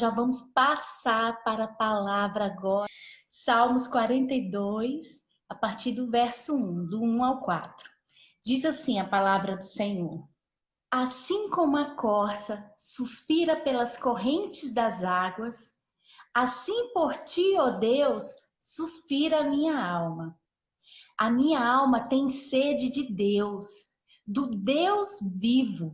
já vamos passar para a palavra agora. Salmos 42, a partir do verso 1, do 1 ao 4. Diz assim a palavra do Senhor. Assim como a corça suspira pelas correntes das águas, assim por ti, ó Deus, suspira a minha alma. A minha alma tem sede de Deus, do Deus vivo.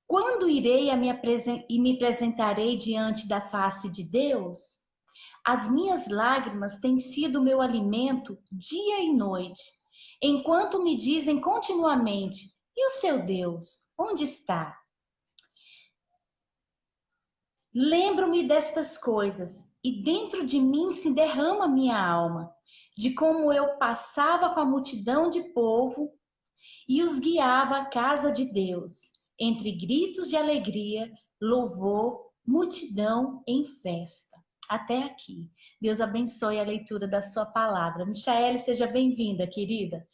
Quando irei e me apresentarei diante da face de Deus? As minhas lágrimas têm sido meu alimento dia e noite, enquanto me dizem continuamente: e o seu Deus, onde está? Lembro-me destas coisas, e dentro de mim se derrama minha alma, de como eu passava com a multidão de povo e os guiava à casa de Deus, entre gritos de alegria, louvor, multidão em festa. Até aqui. Deus abençoe a leitura da sua palavra. Michaele, seja bem-vinda, querida.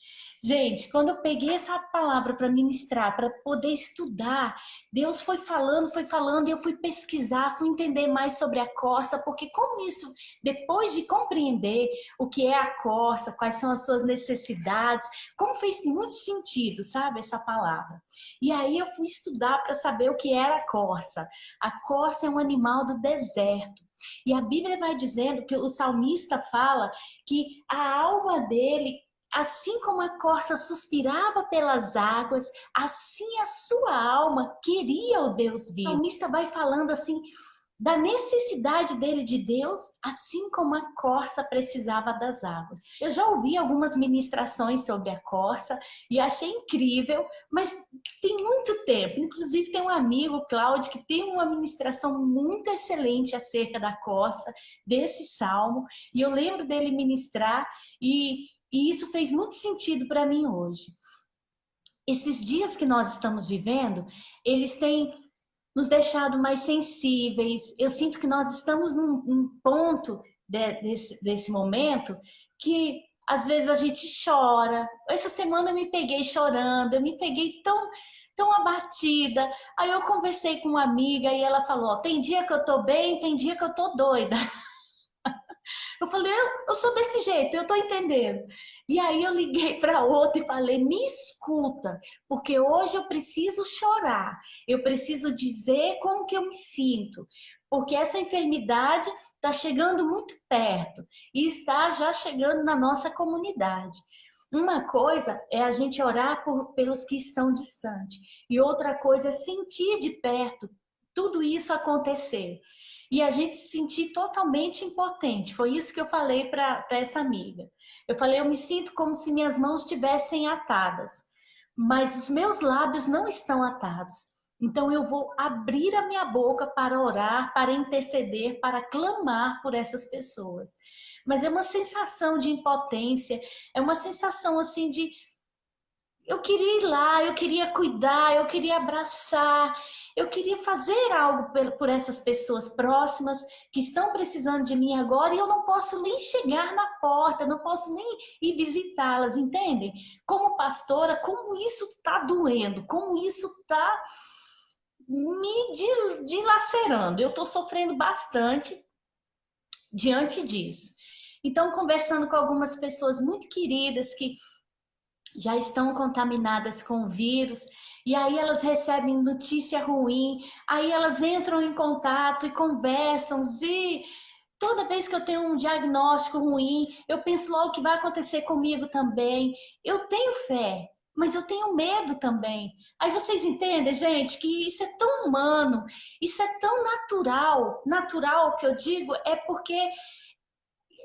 Gente, quando eu peguei essa palavra para ministrar, para poder estudar, Deus foi falando, e eu fui pesquisar, fui entender mais sobre a corça, porque como isso, depois de compreender o que é a corça, quais são as suas necessidades, como fez muito sentido, sabe, essa palavra. E aí eu fui estudar para saber o que era a corça. A corça é um animal do deserto. E a Bíblia vai dizendo que o salmista fala que a alma dele, assim como a corça suspirava pelas águas, assim a sua alma queria o Deus vivo. O salmista vai falando assim da necessidade dele de Deus, assim como a corça precisava das águas. Eu já ouvi algumas ministrações sobre a corça e achei incrível, mas tem muito tempo. Inclusive tem um amigo, Cláudio, que tem uma ministração muito excelente acerca da corça, desse salmo, e eu lembro dele ministrar e isso fez muito sentido para mim hoje. Esses dias que nós estamos vivendo, eles têm nos deixado mais sensíveis. Eu sinto que nós estamos num ponto desse momento que às vezes a gente chora. Essa semana eu me peguei chorando, eu me peguei tão abatida. Aí eu conversei com uma amiga e ela falou: tem dia que eu tô bem, tem dia que eu tô doida. Eu falei, eu sou desse jeito, eu tô entendendo. E aí eu liguei para outra e falei, me escuta, porque hoje eu preciso chorar, eu preciso dizer como que eu me sinto, porque essa enfermidade está chegando muito perto e está já chegando na nossa comunidade. Uma coisa é a gente orar pelos que estão distantes e outra coisa é sentir de perto tudo isso acontecer. E a gente se sentir totalmente impotente. Foi isso que eu falei para essa amiga. Eu falei, eu me sinto como se minhas mãos estivessem atadas, mas os meus lábios não estão atados. Então eu vou abrir a minha boca para orar, para interceder, para clamar por essas pessoas. Mas é uma sensação de impotência, é uma sensação assim de eu queria ir lá, eu queria cuidar, eu queria abraçar, eu queria fazer algo por essas pessoas próximas que estão precisando de mim agora e eu não posso nem chegar na porta, não posso nem ir visitá-las, entendem? Como pastora, como isso está doendo, como isso está me dilacerando. Eu estou sofrendo bastante diante disso. Então, conversando com algumas pessoas muito queridas que já estão contaminadas com o vírus, e aí elas recebem notícia ruim, aí elas entram em contato e conversam, e toda vez que eu tenho um diagnóstico ruim, eu penso logo o que vai acontecer comigo também. Eu tenho fé, mas eu tenho medo também. Aí vocês entendem, gente, que isso é tão humano, isso é tão natural. Natural que eu digo é porque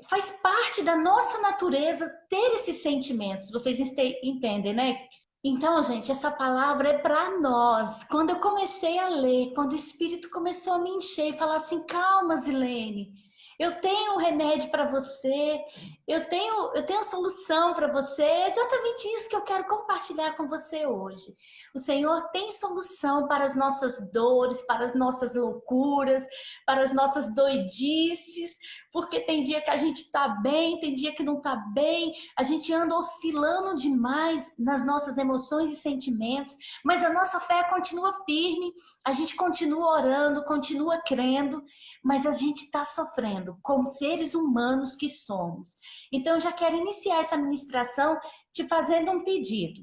faz parte da nossa natureza ter esses sentimentos. Vocês entendem, né? Então, gente, essa palavra é para nós. Quando eu comecei a ler, quando o Espírito começou a me encher e falar assim, calma, Zilene, Eu tenho um remédio para você, eu tenho solução para você. É exatamente isso que eu quero compartilhar com você hoje. O Senhor tem solução para as nossas dores, para as nossas loucuras, para as nossas doidices, porque tem dia que a gente está bem, tem dia que não está bem, a gente anda oscilando demais nas nossas emoções e sentimentos, mas a nossa fé continua firme, a gente continua orando, continua crendo, mas a gente está sofrendo como seres humanos que somos. Então, eu já quero iniciar essa ministração te fazendo um pedido.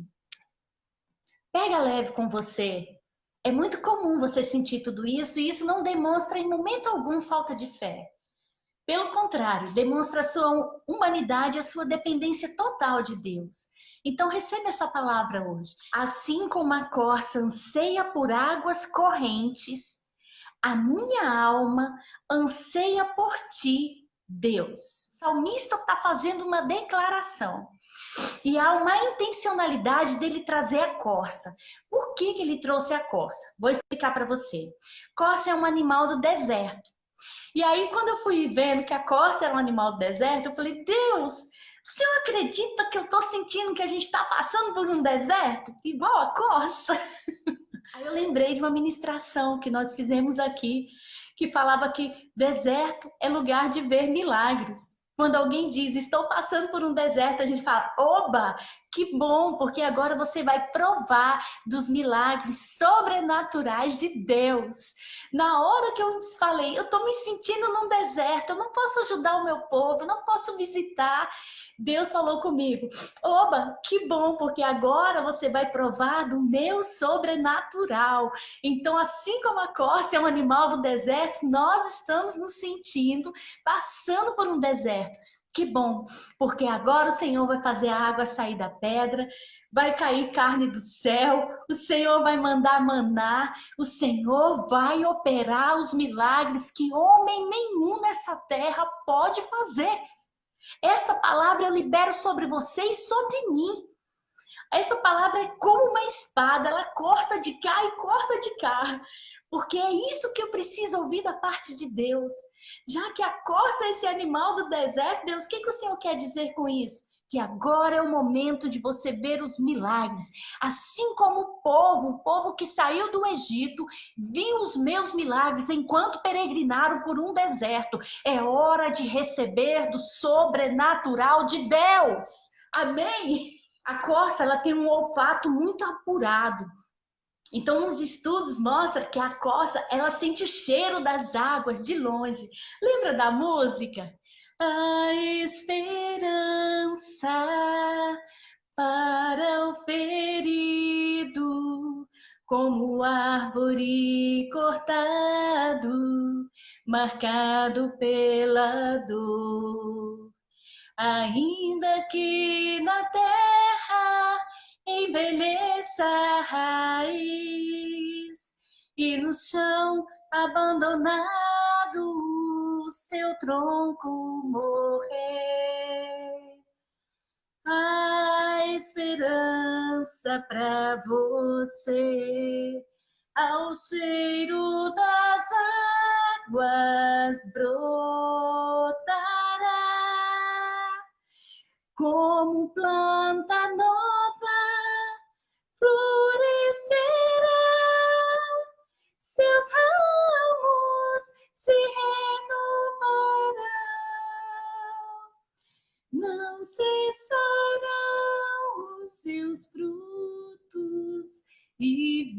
Pega leve com você. É muito comum você sentir tudo isso e isso não demonstra em momento algum falta de fé. Pelo contrário, demonstra a sua humanidade e a sua dependência total de Deus. Então receba essa palavra hoje. Assim como a corça anseia por águas correntes, a minha alma anseia por ti, Deus. O salmista está fazendo uma declaração. E há uma intencionalidade dele trazer a corça. Por que ele trouxe a corça? Vou explicar para você. Corça é um animal do deserto. E aí, quando eu fui vendo que a corça era um animal do deserto, eu falei, Deus, o senhor acredita que eu estou sentindo que a gente está passando por um deserto? Igual a corça? Aí eu lembrei de uma ministração que nós fizemos aqui, que falava que deserto é lugar de ver milagres. Quando alguém diz, estou passando por um deserto, a gente fala, oba, que bom, porque agora você vai provar dos milagres sobrenaturais de Deus. Na hora que eu falei, eu estou me sentindo num deserto, eu não posso ajudar o meu povo, eu não posso visitar. Deus falou comigo, oba, que bom, porque agora você vai provar do meu sobrenatural. Então, assim como a corça é um animal do deserto, nós estamos nos sentindo passando por um deserto. Que bom, porque agora o Senhor vai fazer a água sair da pedra, vai cair carne do céu, o Senhor vai mandar maná, o Senhor vai operar os milagres que homem nenhum nessa terra pode fazer. Essa palavra eu libero sobre você e sobre mim. Essa palavra é como uma espada, ela corta de cá e corta de cá. Porque é isso que eu preciso ouvir da parte de Deus. Já que a corça é esse animal do deserto, Deus, o que o Senhor quer dizer com isso? Que agora é o momento de você ver os milagres. Assim como o povo que saiu do Egito, viu os meus milagres enquanto peregrinaram por um deserto. É hora de receber do sobrenatural de Deus. Amém? A corça, ela tem um olfato muito apurado. Então, os estudos mostram que a corça, ela sente o cheiro das águas de longe. Lembra da música? A esperança para o ferido, como árvore cortado, marcado pela dor. Ainda que na terra envelheça a raiz e no chão abandonado o seu tronco morrer. A esperança para você, ao cheiro das águas brotará, como planta nova florescerá, seus ramos se renovarão, não cessarão os seus frutos e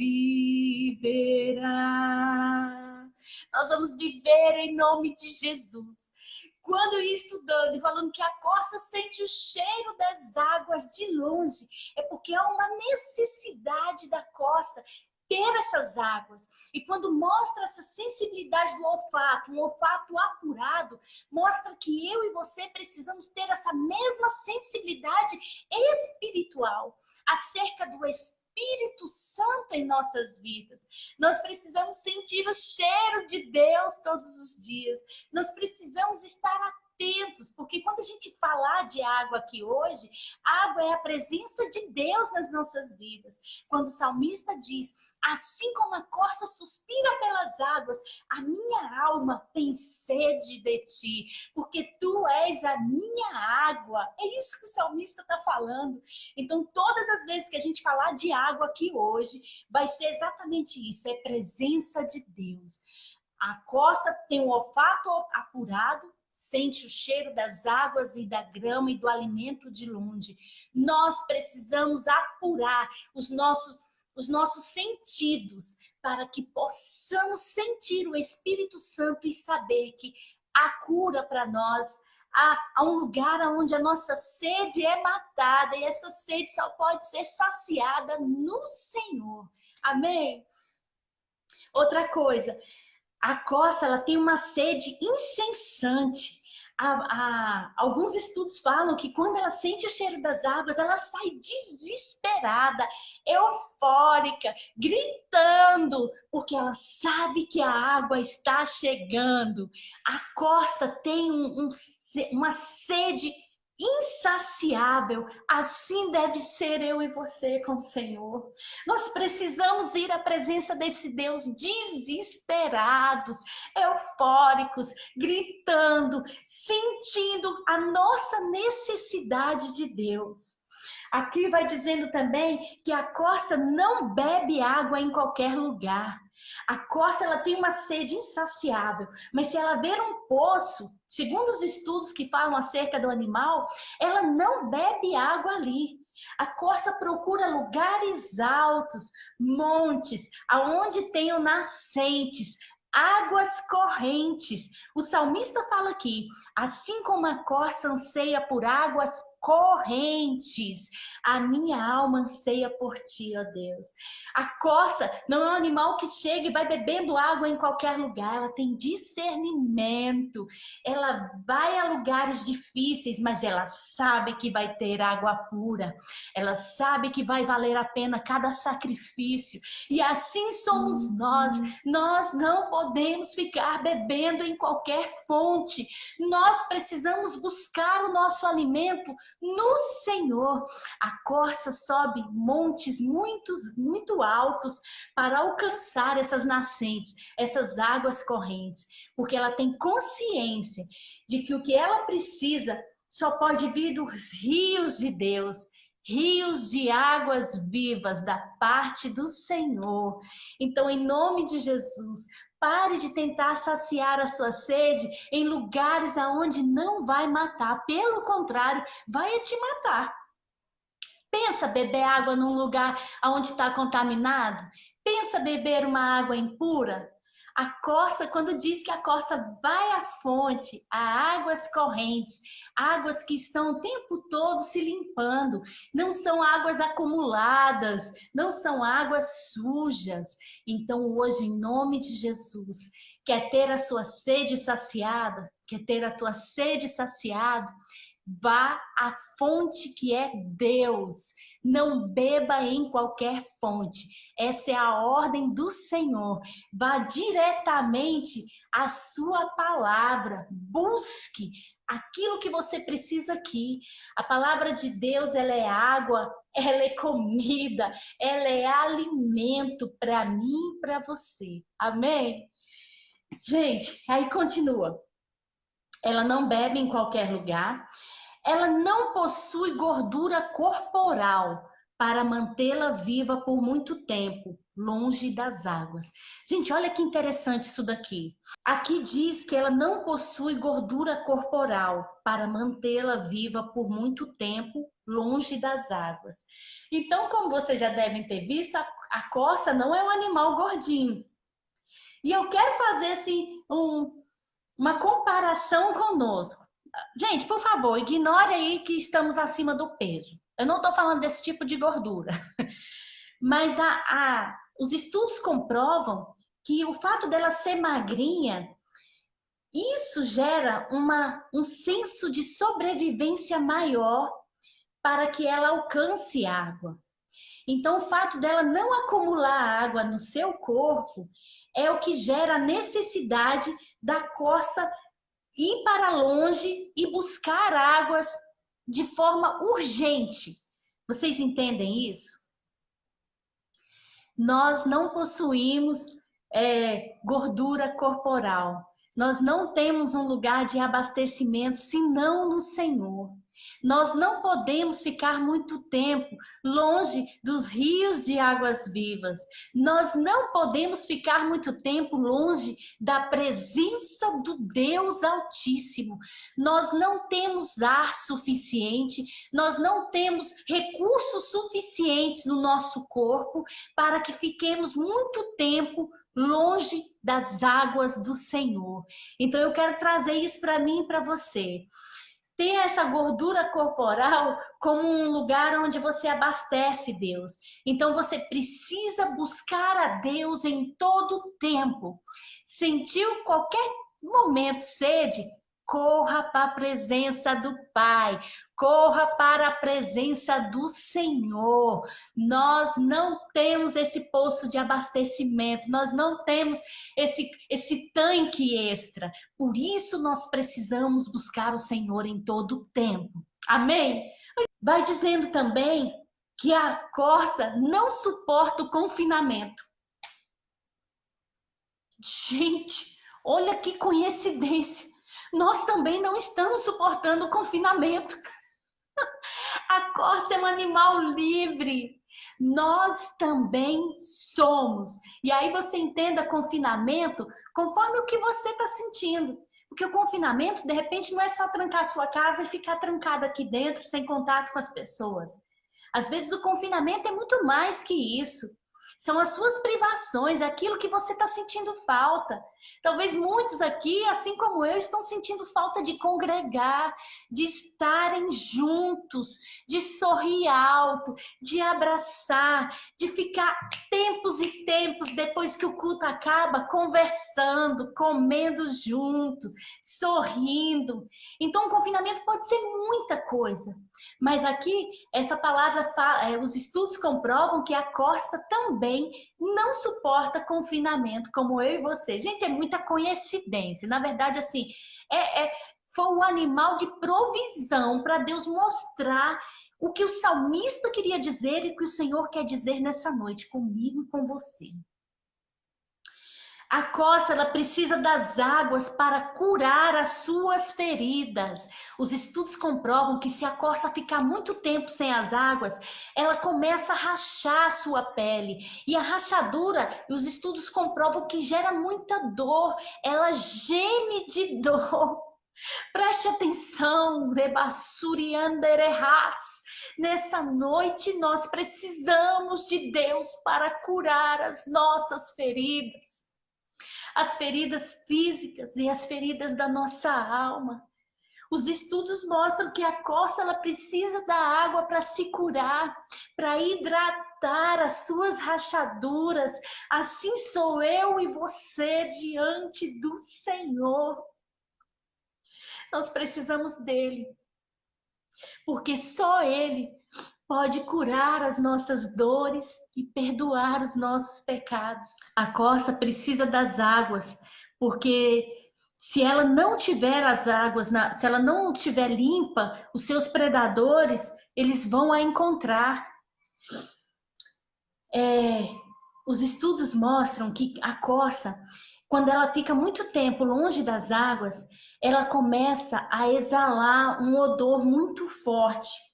viverá. Nós vamos viver em nome de Jesus. Quando eu ia estudando e falando que a corça sente o cheiro das águas de longe, é porque há uma necessidade da corça ter essas águas. E quando mostra essa sensibilidade do olfato, um olfato apurado, mostra que eu e você precisamos ter essa mesma sensibilidade espiritual acerca do Espírito Santo em nossas vidas. Nós precisamos sentir o cheiro de Deus todos os dias. Nós precisamos estar atentos, porque quando a gente falar de água aqui hoje, água é a presença de Deus nas nossas vidas. Quando o salmista diz, assim como a corça suspira pelas águas, a minha alma tem sede de ti, porque tu és a minha água. É isso que o salmista está falando. Então, todas as vezes que a gente falar de água aqui hoje, vai ser exatamente isso, é presença de Deus. A corça tem um olfato apurado, sente o cheiro das águas e da grama e do alimento de longe. Nós precisamos apurar os nossos sentidos para que possamos sentir o Espírito Santo e saber que há cura para nós, há um lugar onde a nossa sede é matada e essa sede só pode ser saciada no Senhor. Amém? Outra coisa, a corça, ela tem uma sede incessante. Alguns estudos falam que quando ela sente o cheiro das águas, ela sai desesperada, eufórica, gritando, porque ela sabe que a água está chegando. A corça tem uma sede insaciável, assim deve ser eu e você com o Senhor. Nós precisamos ir à presença desse Deus desesperados, eufóricos, gritando, sentindo a nossa necessidade de Deus. Aqui vai dizendo também que a corça não bebe água em qualquer lugar. A corça, ela tem uma sede insaciável, mas se ela ver um poço, segundo os estudos que falam acerca do animal, ela não bebe água ali. A corça procura lugares altos, montes, aonde tenham nascentes, águas correntes. O salmista fala aqui, assim como a corça anseia por águas correntes, a minha alma anseia por ti, ó Deus. A corça não é um animal que chega e vai bebendo água em qualquer lugar, ela tem discernimento, ela vai a lugares difíceis, mas ela sabe que vai ter água pura, ela sabe que vai valer a pena cada sacrifício, e assim somos nós não podemos ficar bebendo em qualquer fonte, nós precisamos buscar o nosso alimento no Senhor. A corça sobe montes muito altos para alcançar essas nascentes, essas águas correntes, porque ela tem consciência de que o que ela precisa só pode vir dos rios de Deus, rios de águas vivas da parte do Senhor. Então, em nome de Jesus, pare de tentar saciar a sua sede em lugares aonde não vai matar, pelo contrário, vai te matar. Pensa beber água num lugar onde está contaminado? Pensa beber uma água impura? A corça, quando diz que a corça vai à fonte, a águas correntes, águas que estão o tempo todo se limpando, não são águas acumuladas, não são águas sujas. Então, hoje, em nome de Jesus, quer ter a sua sede saciada? Quer ter a tua sede saciada? Vá à fonte que é Deus. Não beba em qualquer fonte. Essa é a ordem do Senhor. Vá diretamente à sua palavra. Busque aquilo que você precisa aqui. A palavra de Deus, ela é água, ela é comida, ela é alimento para mim e para você. Amém? Gente, aí continua. Ela não bebe em qualquer lugar. Ela não possui gordura corporal para mantê-la viva por muito tempo, longe das águas. Gente, olha que interessante isso daqui. Aqui diz que ela não possui gordura corporal para mantê-la viva por muito tempo, longe das águas. Então, como vocês já devem ter visto, a corça não é um animal gordinho. E eu quero fazer assim, uma comparação conosco. Gente, por favor, ignore aí que estamos acima do peso. Eu não estou falando desse tipo de gordura. Mas os estudos comprovam que o fato dela ser magrinha, isso gera um senso de sobrevivência maior para que ela alcance água. Então, o fato dela não acumular água no seu corpo é o que gera a necessidade da corça ir para longe e buscar águas de forma urgente. Vocês entendem isso? Nós não possuímos gordura corporal. Nós não temos um lugar de abastecimento senão no Senhor. Nós não podemos ficar muito tempo longe dos rios de águas vivas. Nós não podemos ficar muito tempo longe da presença do Deus Altíssimo. Nós não temos ar suficiente, nós não temos recursos suficientes no nosso corpo para que fiquemos muito tempo longe das águas do Senhor. Então eu quero trazer isso para mim e para você. Ter essa gordura corporal como um lugar onde você abastece Deus. Então você precisa buscar a Deus em todo o tempo. Sentiu qualquer momento sede? Corra para a presença do Pai, corra para a presença do Senhor. Nós não temos esse poço de abastecimento, nós não temos esse tanque extra. Por isso nós precisamos buscar o Senhor em todo o tempo. Amém? Vai dizendo também que a corça não suporta o confinamento. Gente, olha que coincidência. Nós também não estamos suportando o confinamento. A corça é um animal livre. Nós também somos. E aí você entenda confinamento conforme o que você está sentindo. Porque o confinamento, de repente, não é só trancar a sua casa e ficar trancado aqui dentro, sem contato com as pessoas. Às vezes o confinamento é muito mais que isso. São as suas privações, aquilo que você está sentindo falta. Talvez muitos aqui, assim como eu, estão sentindo falta de congregar, de estarem juntos, de sorrir alto, de abraçar, de ficar tempos e tempos depois que o culto acaba, conversando, comendo junto, sorrindo. Então, o confinamento pode ser muita coisa. Mas aqui, essa palavra fala, os estudos comprovam que a corça também não suporta confinamento, como eu e você. Gente, é muita coincidência. Na verdade, assim, foi um animal de provisão para Deus mostrar o que o salmista queria dizer e o que o Senhor quer dizer nessa noite, comigo e com você. A corça, ela precisa das águas para curar as suas feridas. Os estudos comprovam que se a corça ficar muito tempo sem as águas, ela começa a rachar a sua pele. E a rachadura, os estudos comprovam que gera muita dor. Ela geme de dor. Preste atenção, Rebassuriandererás. Nessa noite nós precisamos de Deus para curar as nossas feridas. As feridas físicas e as feridas da nossa alma. Os estudos mostram que a corça, ela precisa da água para se curar, para hidratar as suas rachaduras. Assim sou eu e você diante do Senhor. Nós precisamos dele, porque só ele pode curar as nossas dores e perdoar os nossos pecados. A corça precisa das águas, porque se ela não tiver as águas, se ela não tiver limpa, os seus predadores, eles vão a encontrar. Os estudos mostram que a corça, quando ela fica muito tempo longe das águas, ela começa a exalar um odor muito forte.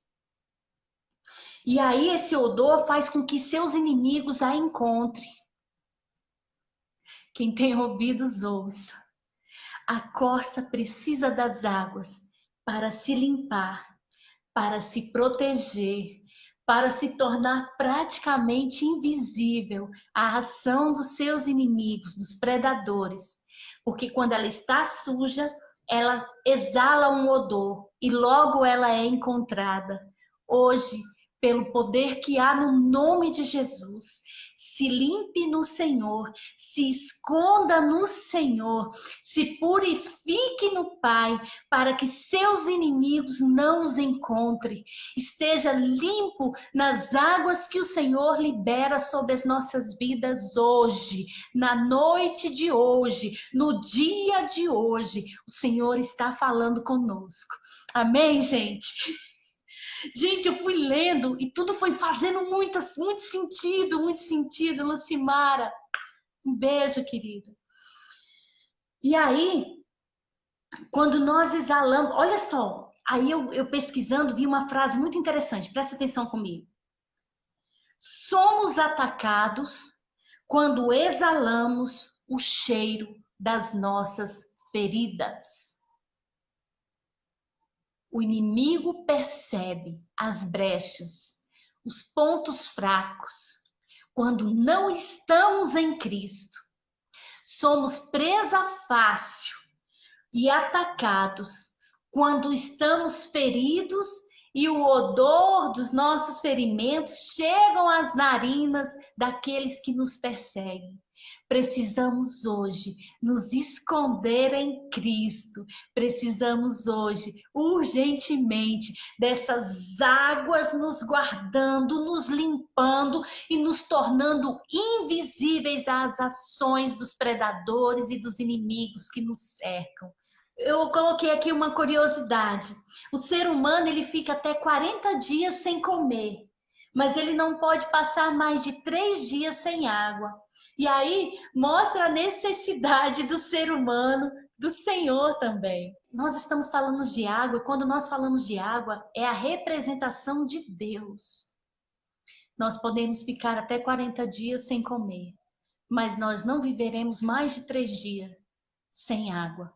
E aí esse odor faz com que seus inimigos a encontrem. Quem tem ouvidos, ouça. A corça precisa das águas para se limpar, para se proteger, para se tornar praticamente invisível à ação dos seus inimigos, dos predadores. Porque quando ela está suja, ela exala um odor e logo ela é encontrada. Hoje, pelo poder que há no nome de Jesus. Se limpe no Senhor, se esconda no Senhor, se purifique no Pai, para que seus inimigos não os encontrem. Esteja limpo nas águas que o Senhor libera sobre as nossas vidas hoje, na noite de hoje, no dia de hoje. O Senhor está falando conosco. Amém, gente? Gente, eu fui lendo e tudo foi fazendo muito sentido, Lucimara. Um beijo, querida. E aí, quando nós exalamos, olha só, aí eu pesquisando vi uma frase muito interessante, presta atenção comigo. Somos atacados quando exalamos o cheiro das nossas feridas. O inimigo percebe as brechas, os pontos fracos, quando não estamos em Cristo. Somos presa fácil e atacados quando estamos feridos e o odor dos nossos ferimentos chegam às narinas daqueles que nos perseguem. Precisamos hoje nos esconder em Cristo. Precisamos hoje, urgentemente, dessas águas nos guardando, nos limpando e nos tornando invisíveis às ações dos predadores e dos inimigos que nos cercam. Eu coloquei aqui uma curiosidade. O ser humano, ele fica até 40 dias sem comer, mas ele não pode passar mais de 3 dias sem água. E aí mostra a necessidade do ser humano, do Senhor também. Nós estamos falando de água, e quando nós falamos de água, é a representação de Deus. Nós podemos ficar até 40 dias sem comer, mas nós não viveremos mais de 3 dias sem água.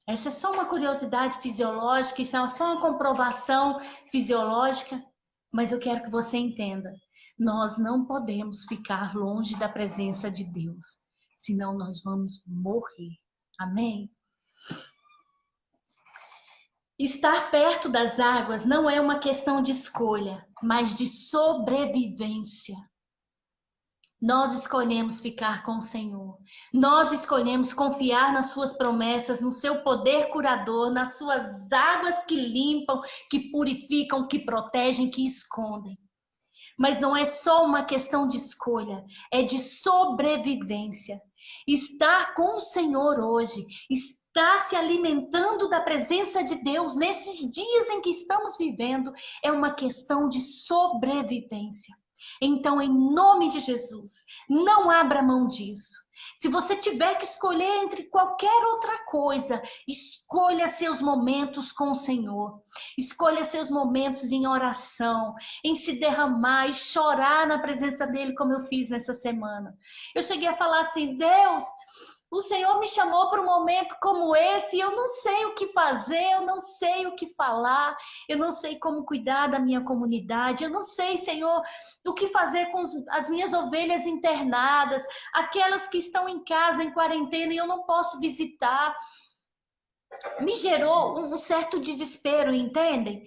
Essa é só uma curiosidade fisiológica, isso é só uma comprovação fisiológica, mas eu quero que você entenda. Nós não podemos ficar longe da presença de Deus, senão nós vamos morrer. Amém? Estar perto das águas não é uma questão de escolha, mas de sobrevivência. Nós escolhemos ficar com o Senhor. Nós escolhemos confiar nas suas promessas, no seu poder curador, nas suas águas que limpam, que purificam, que protegem, que escondem. Mas não é só uma questão de escolha, é de sobrevivência. Estar com o Senhor hoje, estar se alimentando da presença de Deus nesses dias em que estamos vivendo, é uma questão de sobrevivência. Então, em nome de Jesus, não abra mão disso. Se você tiver que escolher entre qualquer outra coisa, escolha seus momentos com o Senhor. Escolha seus momentos em oração, em se derramar e chorar na presença dele, como eu fiz nessa semana. Eu cheguei a falar assim: Deus, o Senhor me chamou para um momento como esse e eu não sei o que fazer, eu não sei o que falar, eu não sei como cuidar da minha comunidade, eu não sei, Senhor, o que fazer com as minhas ovelhas internadas, aquelas que estão em casa, em quarentena e eu não posso visitar. Me gerou um certo desespero, entendem?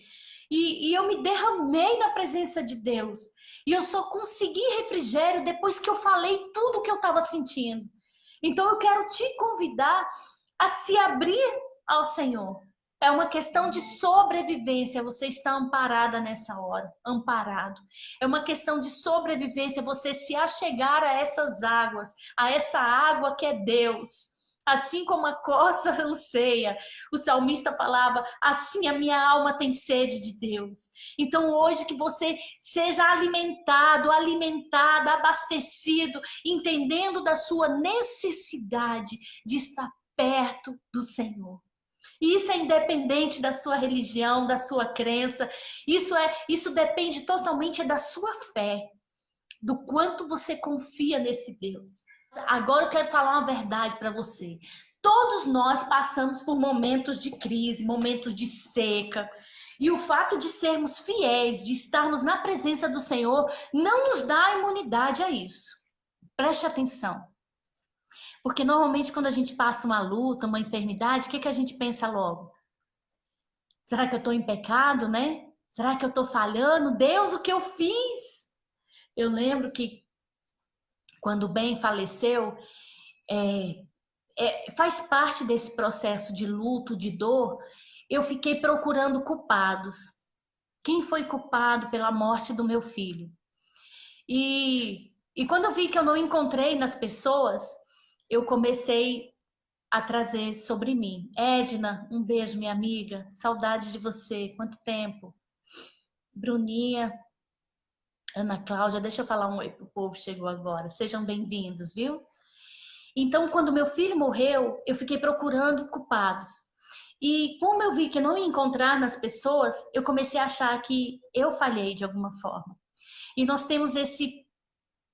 E eu me derramei na presença de Deus. E eu só consegui refrigério depois que eu falei tudo o que eu estava sentindo. Então eu quero te convidar a se abrir ao Senhor. É uma questão de sobrevivência, você está amparada nessa hora, amparado. É uma questão de sobrevivência, você se achegar a essas águas, a essa água que é Deus. Assim como a costa anseia, o salmista falava, assim a minha alma tem sede de Deus. Então hoje que você seja alimentado, alimentada, abastecido, entendendo da sua necessidade de estar perto do Senhor. Isso é independente da sua religião, da sua crença. Isso depende totalmente da sua fé, do quanto você confia nesse Deus. Agora eu quero falar uma verdade para você. Todos nós passamos por momentos de crise, momentos de seca. E o fato de sermos fiéis, de estarmos na presença do Senhor, não nos dá imunidade a isso. Preste atenção. Porque normalmente quando a gente passa uma luta, uma enfermidade, o que a gente pensa logo? Será que eu estou em pecado, né? Será que eu estou falhando? Deus, o que eu fiz? Eu lembro que quando o Ben faleceu, faz parte desse processo de luto, de dor, eu fiquei procurando culpados. Quem foi culpado pela morte do meu filho? E quando eu vi que eu não encontrei nas pessoas, eu comecei a trazer sobre mim. Edna, um beijo, minha amiga. Saudade de você. Quanto tempo? Bruninha, Ana Cláudia, deixa eu falar um oi pro povo que chegou agora. Sejam bem-vindos, viu? Então, quando meu filho morreu, eu fiquei procurando culpados. E como eu vi que não ia encontrar nas pessoas, eu comecei a achar que eu falhei de alguma forma. E nós temos esse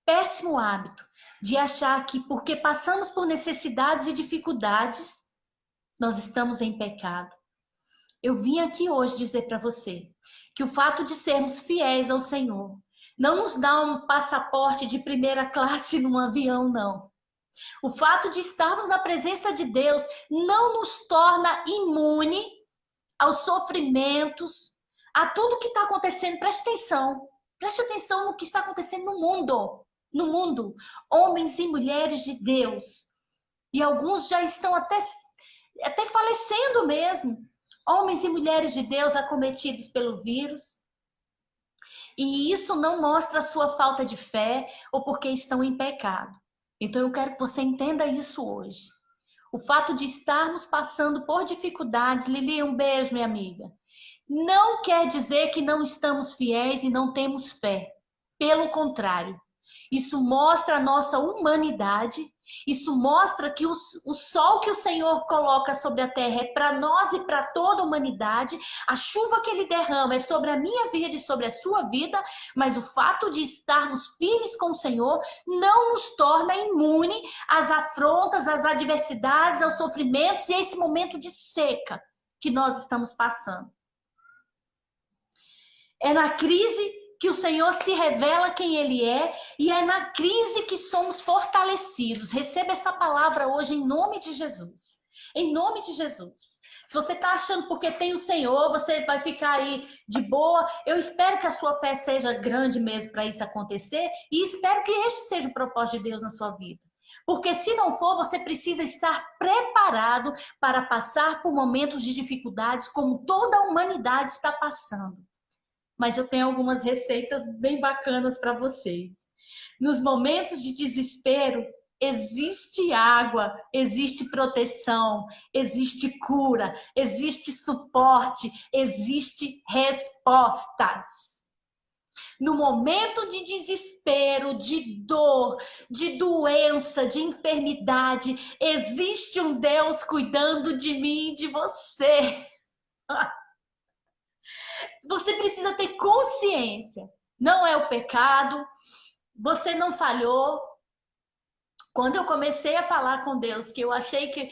péssimo hábito de achar que porque passamos por necessidades e dificuldades, nós estamos em pecado. Eu vim aqui hoje dizer para você que o fato de sermos fiéis ao Senhor não nos dá um passaporte de primeira classe num avião, não. O fato de estarmos na presença de Deus não nos torna imune aos sofrimentos, a tudo que está acontecendo. Preste atenção no que está acontecendo no mundo. No mundo, homens e mulheres de Deus, e alguns já estão até falecendo mesmo. Homens e mulheres de Deus acometidos pelo vírus. E isso não mostra a sua falta de fé ou porque estão em pecado. Então eu quero que você entenda isso hoje. O fato de estarmos passando por dificuldades, Lili, um beijo, minha amiga, não quer dizer que não estamos fiéis e não temos fé. Pelo contrário, isso mostra a nossa humanidade, isso mostra que o sol que o Senhor coloca sobre a terra é para nós e para toda a humanidade, a chuva que Ele derrama é sobre a minha vida e sobre a sua vida, mas o fato de estarmos firmes com o Senhor não nos torna imune às afrontas, às adversidades, aos sofrimentos e a esse momento de seca que nós estamos passando. É na crise que o Senhor se revela quem Ele é e é na crise que somos fortalecidos. Receba essa palavra hoje em nome de Jesus. Em nome de Jesus. Se você está achando porque tem o Senhor, você vai ficar aí de boa. Eu espero que a sua fé seja grande mesmo para isso acontecer e espero que este seja o propósito de Deus na sua vida. Porque se não for, você precisa estar preparado para passar por momentos de dificuldades como toda a humanidade está passando. Mas eu tenho algumas receitas bem bacanas para vocês. Nos momentos de desespero, existe água, existe proteção, existe cura, existe suporte, existe respostas. No momento de desespero, de dor, de doença, de enfermidade, existe um Deus cuidando de mim e de você. Você precisa ter consciência. Não é o pecado, você não falhou. Quando eu comecei a falar com Deus, que eu achei que,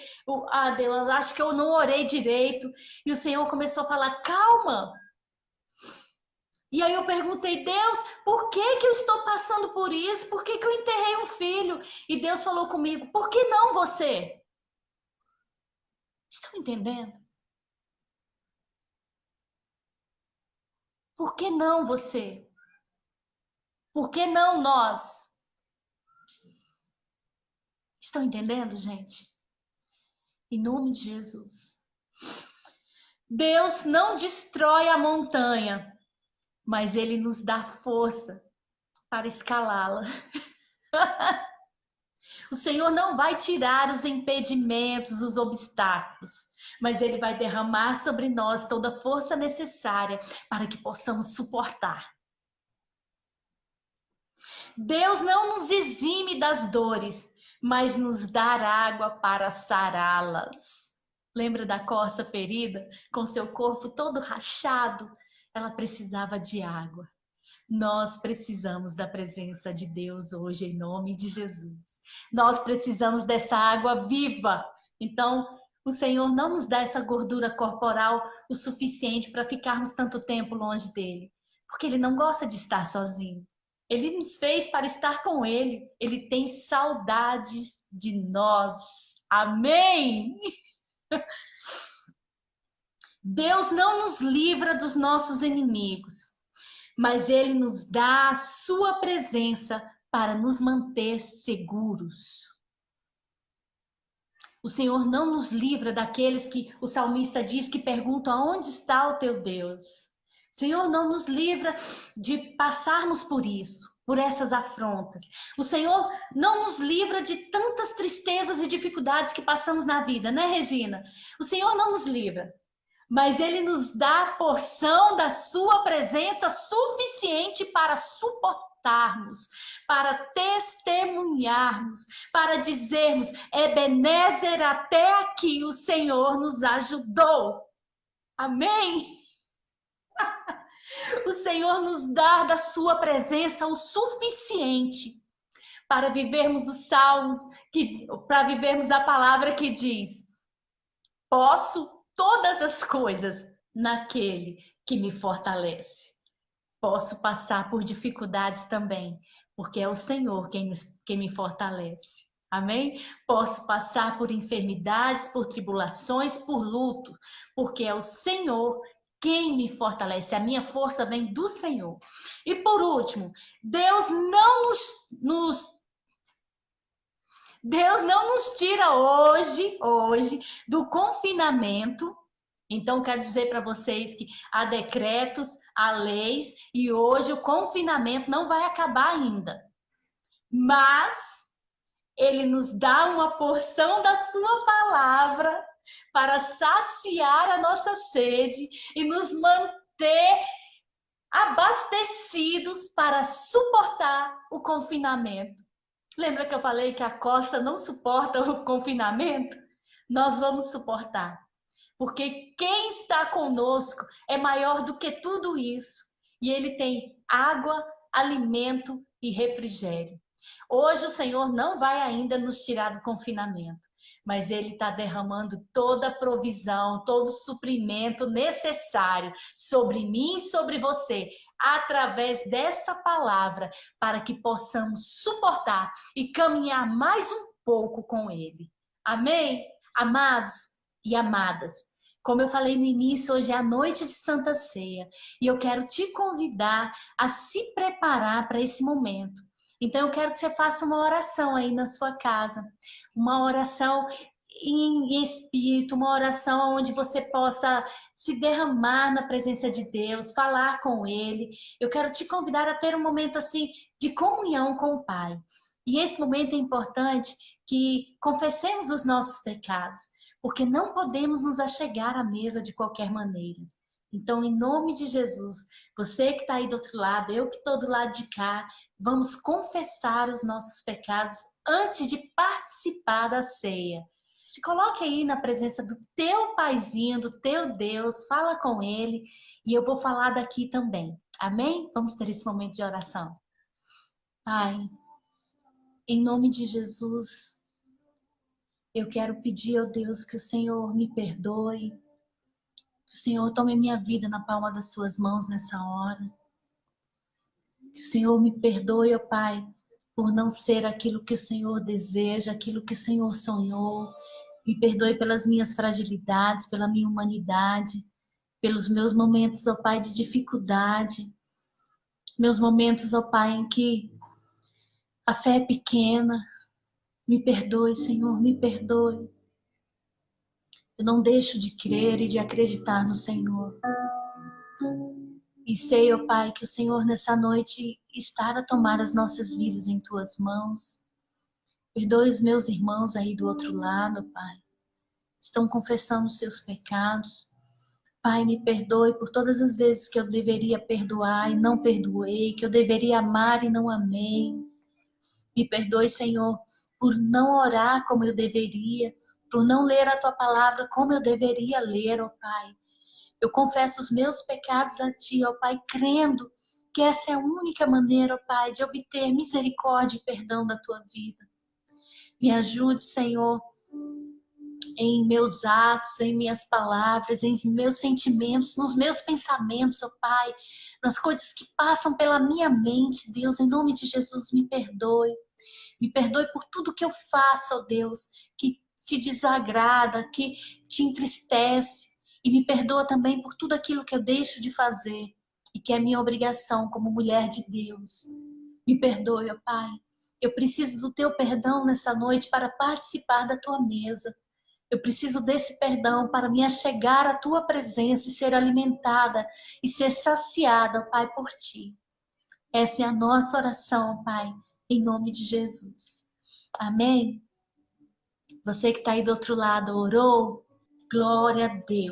Deus, acho que eu não orei direito, e o Senhor começou a falar, calma. E aí eu perguntei, Deus, por que que eu estou passando por isso? Por que que eu enterrei um filho? E Deus falou comigo, por que não você? Estão entendendo? Por que não você? Por que não nós? Estão entendendo, gente? Em nome de Jesus. Deus não destrói a montanha, mas Ele nos dá força para escalá-la. O Senhor não vai tirar os impedimentos, os obstáculos, mas Ele vai derramar sobre nós toda a força necessária para que possamos suportar. Deus não nos exime das dores, mas nos dá água para sará-las. Lembra da corça ferida, com seu corpo todo rachado? Ela precisava de água. Nós precisamos da presença de Deus hoje, em nome de Jesus. Nós precisamos dessa água viva. Então, o Senhor não nos dá essa gordura corporal o suficiente para ficarmos tanto tempo longe dele, porque ele não gosta de estar sozinho. Ele nos fez para estar com ele. Ele tem saudades de nós. Amém! Deus não nos livra dos nossos inimigos, mas Ele nos dá a sua presença para nos manter seguros. O Senhor não nos livra daqueles que o salmista diz que perguntam: onde está o teu Deus? O Senhor não nos livra de passarmos por isso, por essas afrontas. O Senhor não nos livra de tantas tristezas e dificuldades que passamos na vida, né, Regina? O Senhor não nos livra, mas Ele nos dá a porção da sua presença suficiente para suportarmos, para testemunharmos, para dizermos: Ebenezer, até aqui o Senhor nos ajudou. Amém? O Senhor nos dá da sua presença o suficiente para vivermos os salmos, para vivermos a palavra que diz: posso todas as coisas naquele que me fortalece. Posso passar por dificuldades também, porque é o Senhor quem me fortalece. Amém? Posso passar por enfermidades, por tribulações, por luto, porque é o Senhor quem me fortalece. A minha força vem do Senhor. E por último, Deus não nos tira hoje do confinamento. Então, quero dizer para vocês que há decretos, há leis, e hoje o confinamento não vai acabar ainda. Mas Ele nos dá uma porção da sua palavra para saciar a nossa sede e nos manter abastecidos para suportar o confinamento. Lembra que eu falei que a costa não suporta o confinamento? Nós vamos suportar. Porque quem está conosco é maior do que tudo isso. E Ele tem água, alimento e refrigério. Hoje o Senhor não vai ainda nos tirar do confinamento, mas Ele está derramando toda a provisão, todo o suprimento necessário sobre mim e sobre você, através dessa palavra, para que possamos suportar e caminhar mais um pouco com Ele. Amém? Amados e amadas, como eu falei no início, hoje é a noite de Santa Ceia e eu quero te convidar a se preparar para esse momento. Então eu quero que você faça uma oração aí na sua casa, uma oração em espírito, uma oração onde você possa se derramar na presença de Deus, falar com Ele. Eu quero te convidar a ter um momento assim de comunhão com o Pai. E esse momento é importante que confessemos os nossos pecados, porque não podemos nos achegar à mesa de qualquer maneira. Então, em nome de Jesus, você que está aí do outro lado, eu que estou do lado de cá, vamos confessar os nossos pecados antes de participar da ceia. Se coloque aí na presença do teu paizinho, do teu Deus, fala com ele e eu vou falar daqui também. Amém? Vamos ter esse momento de oração. Pai, em nome de Jesus, eu quero pedir ao Deus que o Senhor me perdoe, que o Senhor tome minha vida na palma das suas mãos nessa hora. Que o Senhor me perdoe, ó Pai, por não ser aquilo que o Senhor deseja, aquilo que o Senhor sonhou. Me perdoe pelas minhas fragilidades, pela minha humanidade, pelos meus momentos, ó Pai, de dificuldade. Meus momentos, ó Pai, em que a fé é pequena. Me perdoe, Senhor, me perdoe. Eu não deixo de crer e de acreditar no Senhor. E sei, ó Pai, que o Senhor nessa noite está a tomar as nossas vidas em Tuas mãos. Perdoe os meus irmãos aí do outro lado, Pai. Estão confessando os seus pecados. Pai, me perdoe por todas as vezes que eu deveria perdoar e não perdoei, que eu deveria amar e não amei. Me perdoe, Senhor, por não orar como eu deveria, por não ler a Tua palavra como eu deveria ler, ó Pai. Eu confesso os meus pecados a Ti, ó Pai, crendo que essa é a única maneira, ó Pai, de obter misericórdia e perdão da Tua vida. Me ajude, Senhor, em meus atos, em minhas palavras, em meus sentimentos, nos meus pensamentos, ó Pai, nas coisas que passam pela minha mente, Deus, em nome de Jesus, me perdoe. Me perdoe por tudo que eu faço, ó Deus, que te desagrada, que te entristece. E me perdoa também por tudo aquilo que eu deixo de fazer e que é minha obrigação como mulher de Deus. Me perdoe, ó Pai. Eu preciso do teu perdão nessa noite para participar da tua mesa. Eu preciso desse perdão para me achegar à tua presença e ser alimentada e ser saciada, ó Pai, por ti. Essa é a nossa oração, Pai, em nome de Jesus. Amém? Você que está aí do outro lado orou? Glória a Deus.